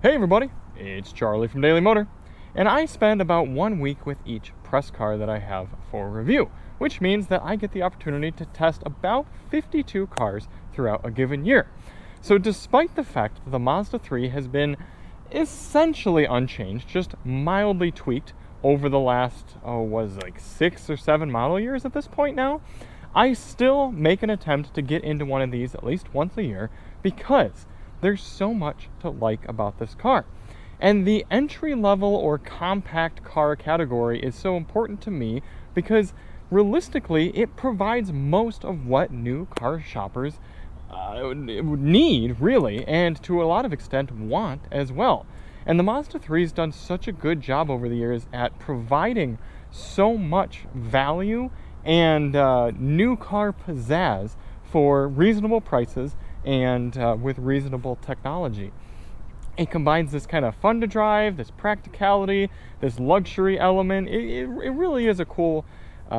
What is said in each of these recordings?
Hey everybody, it's Charlie from Daily Motor, and I spend about 1 week with each press car that I have for review, which means that I get the opportunity to test about 52 cars throughout a given year. So despite the fact that the Mazda 3 has been essentially unchanged, just mildly tweaked over the last, 6 or 7 model years at this point now, I still make an attempt to get into one of these at least once a year because there's so much to like about this car. And the entry-level or compact car category is so important to me because realistically it provides most of what new car shoppers need, really, and to a lot of extent want as well. And the Mazda 3 has done such a good job over the years at providing so much value and new car pizzazz for reasonable prices and with reasonable technology. It combines this kind of fun to drive, this practicality, this luxury element. It really is a cool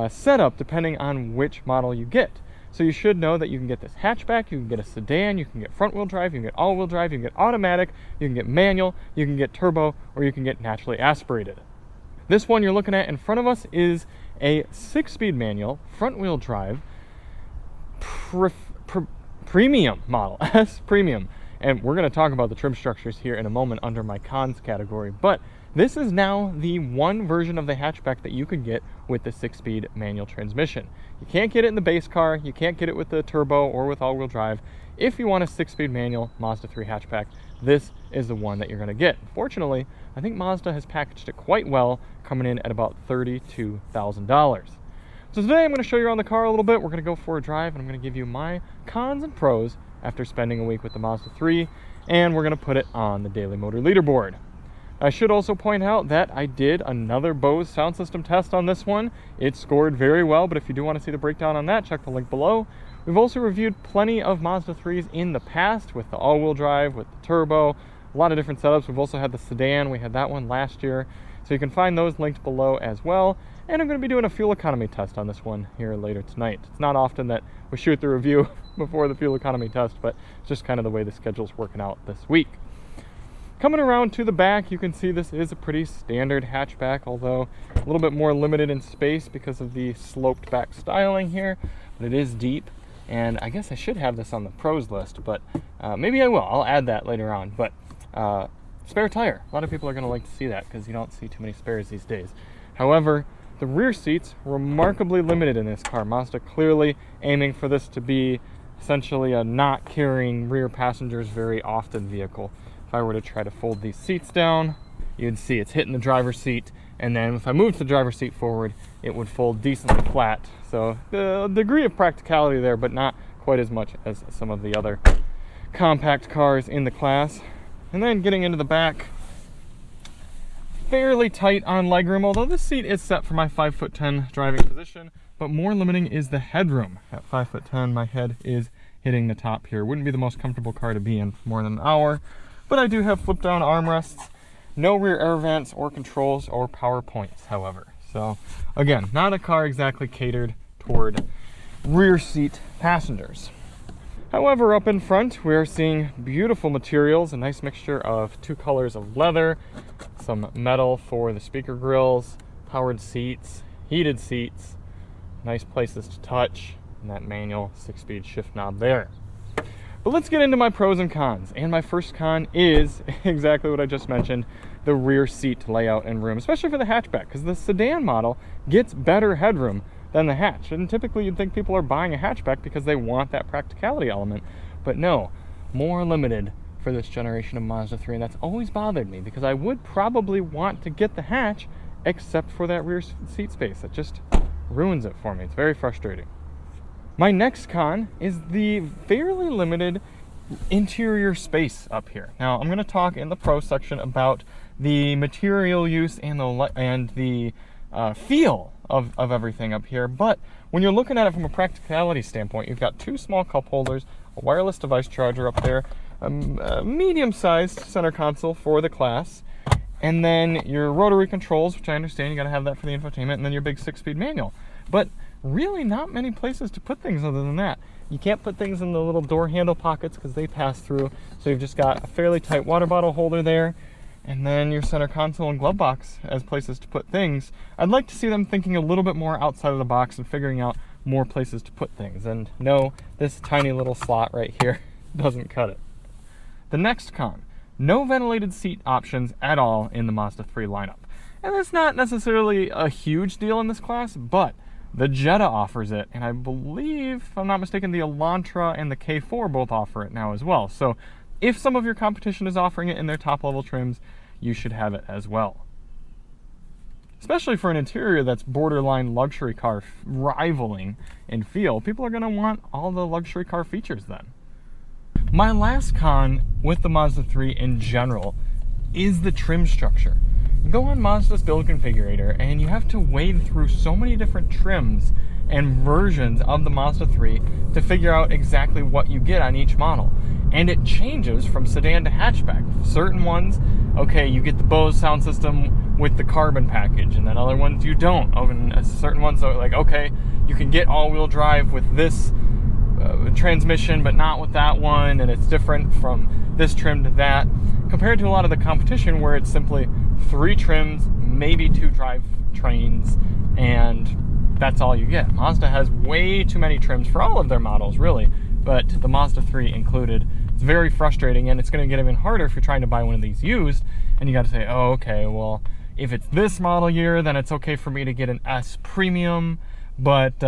setup depending on which model you get. So you should know that you can get this hatchback, you can get a sedan, you can get front wheel drive, you can get all wheel drive, you can get automatic, you can get manual, you can get turbo, or you can get naturally aspirated. This one you're looking at in front of us is a 6-speed manual, front wheel drive, premium model, S Premium. And we're going to talk about the trim structures here in a moment under my cons category. But this is now the one version of the hatchback that you can get with the 6-speed manual transmission. You can't get it in the base car. You can't get it with the turbo or with all-wheel drive. If you want a 6-speed manual Mazda 3 hatchback, this is the one that you're going to get. Fortunately, I think Mazda has packaged it quite well, coming in at about $32,000. So today I'm going to show you around the car a little bit. We're going to go for a drive, and I'm going to give you my cons and pros after spending a week with the Mazda 3, and we're going to put it on the Daily Motor Leaderboard. I should also point out that I did another Bose sound system test on this one. It scored very well, but if you do want to see the breakdown on that, check the link below. We've also reviewed plenty of Mazda 3s in the past with the all-wheel drive, with the turbo, a lot of different setups. We've also had the sedan. We had that one last year. So you can find those linked below as well. And I'm going to be doing a fuel economy test on this one here later tonight. It's not often that we shoot the review before the fuel economy test, but it's just kind of the way the schedule's working out this week. Coming around to the back, you can see this is a pretty standard hatchback, although a little bit more limited in space because of the sloped back styling here, but it is deep. And I guess I should have this on the pros list, but maybe I will. I'll add that later on. But spare tire. A lot of people are going to like to see that because you don't see too many spares these days. However, the rear seats, remarkably limited in this car. Mazda clearly aiming for this to be essentially a not carrying rear passengers very often vehicle. If I were to try to fold these seats down, you'd see it's hitting the driver's seat, and then if I moved the driver's seat forward, it would fold decently flat. So the degree of practicality there, but not quite as much as some of the other compact cars in the class. And then getting into the back, fairly tight on legroom, although this seat is set for my 5'10" driving position, but more limiting is the headroom. At 5'10", my head is hitting the top here. Wouldn't be the most comfortable car to be in for more than an hour, but I do have flip down armrests, no rear air vents or controls or power points, however. So again, not a car exactly catered toward rear seat passengers. However, up in front, we are seeing beautiful materials, a nice mixture of 2 colors of leather, some metal for the speaker grills, powered seats, heated seats, nice places to touch, and that manual 6-speed shift knob there. But let's get into my pros and cons. And my first con is exactly what I just mentioned, the rear seat layout and room, especially for the hatchback, because the sedan model gets better headroom than the hatch. And typically you'd think people are buying a hatchback because they want that practicality element. But no, more limited for this generation of Mazda 3, and that's always bothered me because I would probably want to get the hatch except for that rear seat space. It just ruins it for me. It's very frustrating. My next con is the fairly limited interior space up here. Now, I'm going to talk in the pro section about the material use and the feel of everything up here, but when you're looking at it from a practicality standpoint, you've got 2 small cup holders, a wireless device charger up there, a medium-sized center console for the class, and then your rotary controls, which I understand you got to have that for the infotainment, and then your big 6-speed manual. But really not many places to put things other than that. You can't put things in the little door handle pockets because they pass through. So you've just got a fairly tight water bottle holder there, and then your center console and glove box as places to put things. I'd like to see them thinking a little bit more outside of the box and figuring out more places to put things. And no, this tiny little slot right here doesn't cut it. The next con, no ventilated seat options at all in the Mazda 3 lineup. And that's not necessarily a huge deal in this class, but the Jetta offers it, and I believe, if I'm not mistaken, the Elantra and the K4 both offer it now as well. So if some of your competition is offering it in their top level trims, you should have it as well. Especially for an interior that's borderline luxury car rivaling in feel, people are going to want all the luxury car features then. My last con with the Mazda 3 in general is the trim structure. You go on Mazda's build configurator and you have to wade through so many different trims and versions of the Mazda 3 to figure out exactly what you get on each model. And it changes from sedan to hatchback. Certain ones, okay, you get the Bose sound system with the carbon package, and then other ones you don't. And certain ones are like, okay, you can get all-wheel drive with this transmission, but not with that one, and it's different from this trim to that, compared to a lot of the competition where it's simply 3 trims, maybe 2 drive trains, and that's all you get. Mazda has way too many trims for all of their models, really, but the Mazda 3 included. It's very frustrating, and it's going to get even harder if you're trying to buy one of these used, and you got to say, oh, okay, well, if it's this model year, then it's okay for me to get an S Premium, but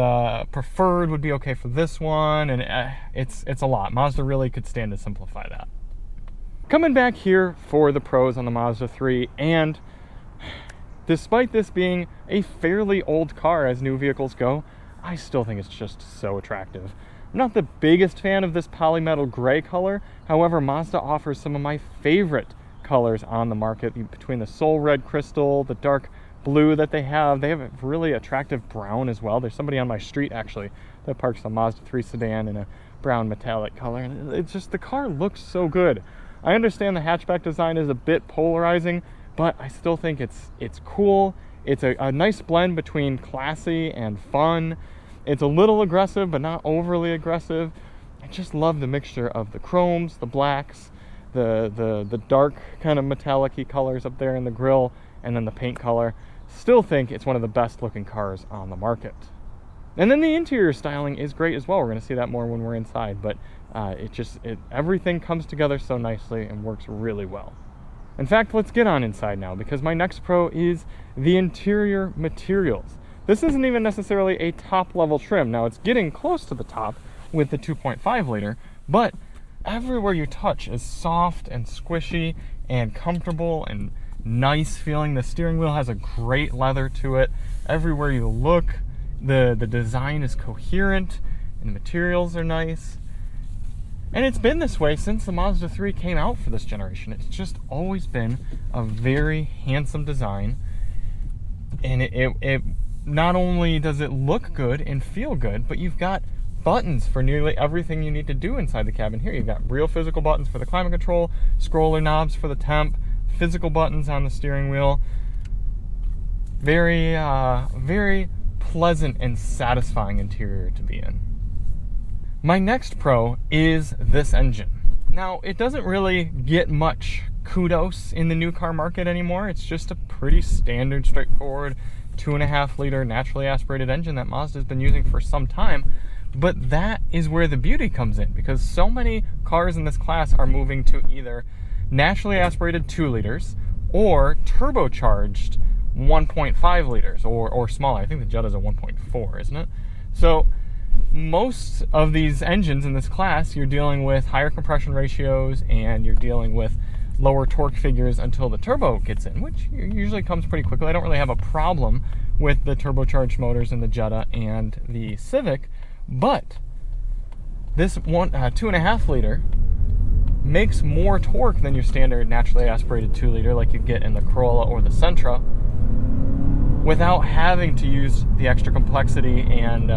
preferred would be okay for this one, and it's a lot. Mazda really could stand to simplify that. Coming back here for the pros on the Mazda 3, and despite this being a fairly old car as new vehicles go, I still think it's just so attractive. I'm not the biggest fan of this polymetal gray color, however, Mazda offers some of my favorite colors on the market, between the Soul Red Crystal, the dark blue that they have a really attractive brown as well. There's somebody on my street actually that parks a Mazda 3 sedan in a brown metallic color, and it's just, the car looks so good. I understand the hatchback design is a bit polarizing, but I still think it's cool. It's a nice blend between classy and fun. It's a little aggressive, but not overly aggressive. I just love the mixture of the chromes, the blacks, the dark kind of metallic-y colors up there in the grille, and then the paint color. Still think it's one of the best looking cars on the market. And then the interior styling is great as well. We're going to see that more when we're inside, but everything comes together so nicely and works really well. In fact, let's get on inside now, because my next pro is the interior materials. This isn't even necessarily a top level trim. Now, it's getting close to the top with the 2.5 liter, but everywhere you touch is soft and squishy and comfortable and nice feeling. The steering wheel has a great leather to it. Everywhere you look, the design is coherent and the materials are nice. And it's been this way since the Mazda 3 came out for this generation. It's just always been a very handsome design, and it not only does it look good and feel good, but you've got buttons for nearly everything you need to do inside the cabin here. You've got real physical buttons for the climate control, scroller knobs for the temp, physical buttons on the steering wheel. Very, very pleasant and satisfying interior to be in. My next pro is this engine. Now, it doesn't really get much kudos in the new car market anymore. It's just a pretty standard, straightforward 2.5 liter naturally aspirated engine that Mazda's been using for some time. But that is where the beauty comes in, because so many cars in this class are moving to either naturally aspirated 2 liters or turbocharged 1.5 liters or smaller. I think the Jetta's a 1.4, isn't it? So most of these engines in this class, you're dealing with higher compression ratios and you're dealing with lower torque figures until the turbo gets in, which usually comes pretty quickly. I don't really have a problem with the turbocharged motors in the Jetta and the Civic, but this 2.5 liter makes more torque than your standard naturally aspirated 2 liter like you get in the Corolla or the Sentra, without having to use the extra complexity and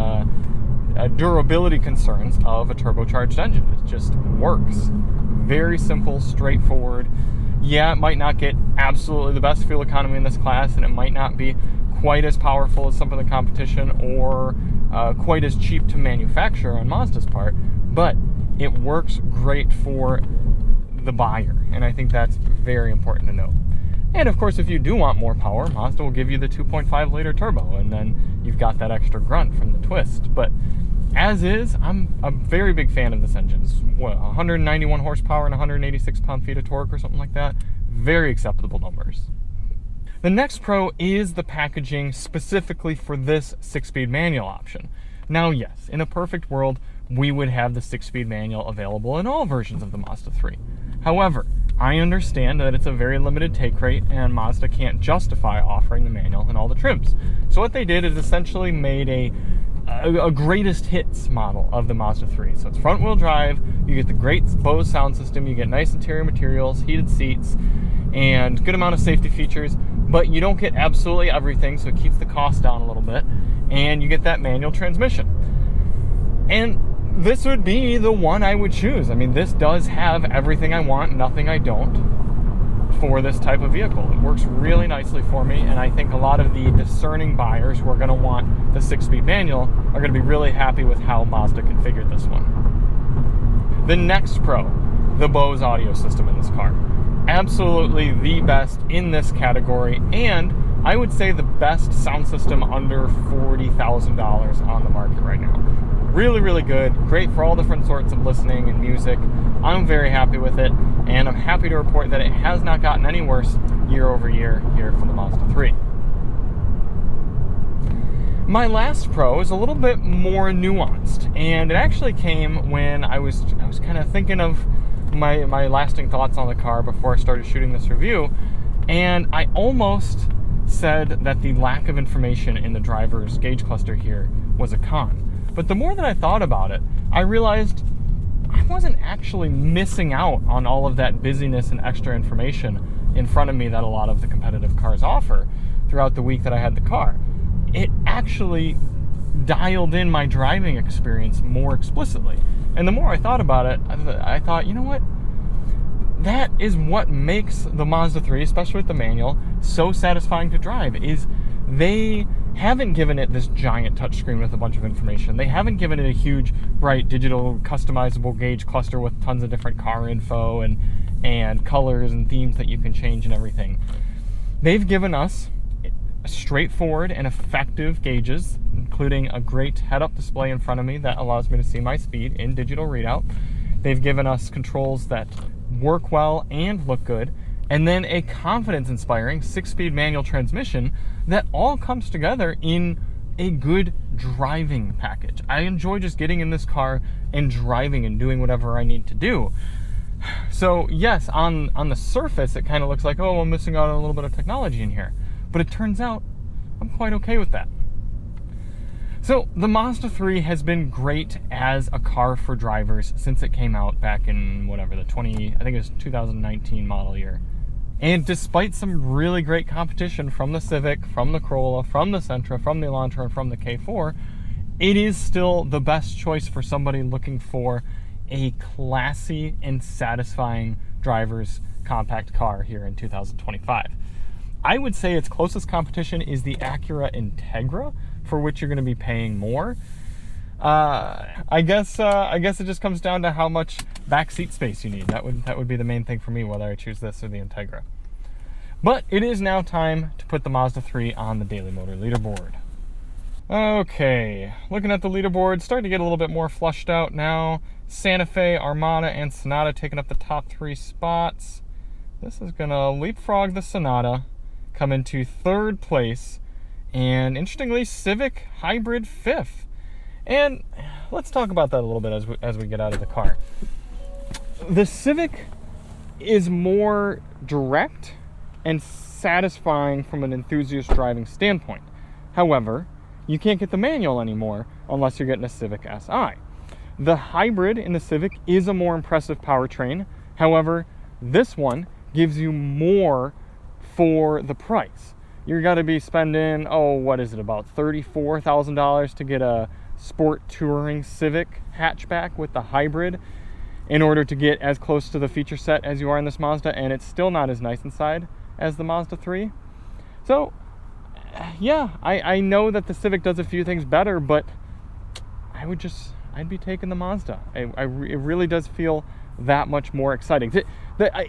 durability concerns of a turbocharged engine. It just works. Very simple, straightforward. Yeah, it might not get absolutely the best fuel economy in this class, and it might not be quite as powerful as some of the competition or quite as cheap to manufacture on Mazda's part, but it works great for the buyer, and I think that's very important to know. And of course, if you do want more power, Mazda will give you the 2.5 liter turbo, and then you've got that extra grunt from the twist. But as is, I'm a very big fan of this engine. It's 191 horsepower and 186 pound-feet of torque or something like that. Very acceptable numbers. The next pro is the packaging specifically for this 6-speed manual option. Now, yes, in a perfect world, we would have the 6-speed manual available in all versions of the Mazda 3. However, I understand that it's a very limited take rate and Mazda can't justify offering the manual in all the trims. So what they did is essentially made a greatest hits model of the Mazda 3. So it's front wheel drive, you get the great Bose sound system, you get nice interior materials, heated seats, and good amount of safety features, but you don't get absolutely everything, so it keeps the cost down a little bit, and you get that manual transmission. And this would be the one I would choose. I mean, this does have everything I want, nothing I don't for this type of vehicle. It works really nicely for me, and I think a lot of the discerning buyers who are going to want the 6-speed manual are going to be really happy with how Mazda configured this one. The next pro, the Bose audio system in this car. Absolutely the best in this category, and I would say the best sound system under $40,000 on the market right now. Really, really good. Great for all different sorts of listening and music. I'm very happy with it, and I'm happy to report that it has not gotten any worse year over year here for the Mazda 3. My last pro is a little bit more nuanced, and it actually came when I was kind of thinking of my lasting thoughts on the car before I started shooting this review, and I almost said that the lack of information in the driver's gauge cluster here was a con. But the more that I thought about it, I realized I wasn't actually missing out on all of that busyness and extra information in front of me that a lot of the competitive cars offer throughout the week that I had the car. It actually dialed in my driving experience more explicitly. And the more I thought about it, I thought, you know what? That is what makes the Mazda 3, especially with the manual, so satisfying to drive, is they haven't given it this giant touchscreen with a bunch of information. They haven't given it a huge, bright, digital, customizable gauge cluster with tons of different car info and colors and themes that you can change and everything. They've given us straightforward and effective gauges, including a great head-up display in front of me that allows me to see my speed in digital readout. They've given us controls that work well and look good, and then a confidence-inspiring 6-speed manual transmission that all comes together in a good driving package. I enjoy just getting in this car and driving and doing whatever I need to do. So yes, on the surface, it kind of looks like, oh, I'm missing out on a little bit of technology in here. But it turns out I'm quite okay with that. So the Mazda 3 has been great as a car for drivers since it came out back in I think it was 2019 model year. And despite some really great competition from the Civic, from the Corolla, from the Sentra, from the Elantra, and from the K4, it is still the best choice for somebody looking for a classy and satisfying driver's compact car here in 2025. I would say its closest competition is the Acura Integra, for which you're going to be paying more. I guess it just comes down to how much back seat space you need. That would be the main thing for me, whether I choose this or the Integra. But it is now time to put the Mazda 3 on the Daily Motor Leaderboard. Okay, looking at the leaderboard, starting to get a little bit more flushed out now. Santa Fe, Armada, and Sonata taking up the top 3 spots. This is going to leapfrog the Sonata, come into 3rd place, and interestingly, Civic Hybrid 5th. And let's talk about that a little bit as we get out of the car. The Civic is more direct and satisfying from an enthusiast driving standpoint. However, you can't get the manual anymore unless you're getting a Civic Si. The hybrid in the Civic is a more impressive powertrain. However, this one gives you more for the price. You're going to be spending, about $34,000 to get a sport touring Civic hatchback with the hybrid in order to get as close to the feature set as you are in this Mazda, and it's still not as nice inside as the Mazda 3. So, yeah, I know that the Civic does a few things better, but I'd be taking the Mazda. It really does feel that much more exciting.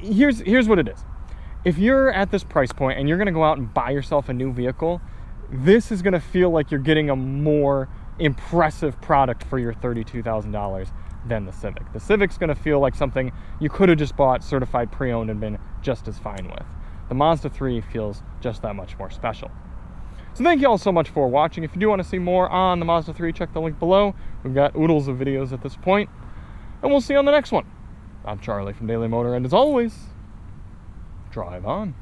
Here's what it is. If you're at this price point and you're going to go out and buy yourself a new vehicle, this is going to feel like you're getting a more impressive product for your $32,000 than the Civic. The Civic's going to feel like something you could have just bought certified pre-owned and been just as fine with. The Mazda 3 feels just that much more special. So thank you all so much for watching. If you do want to see more on the Mazda 3, check the link below. We've got oodles of videos at this point, and we'll see you on the next one. I'm Charlie from Daily Motor, and as always, drive on.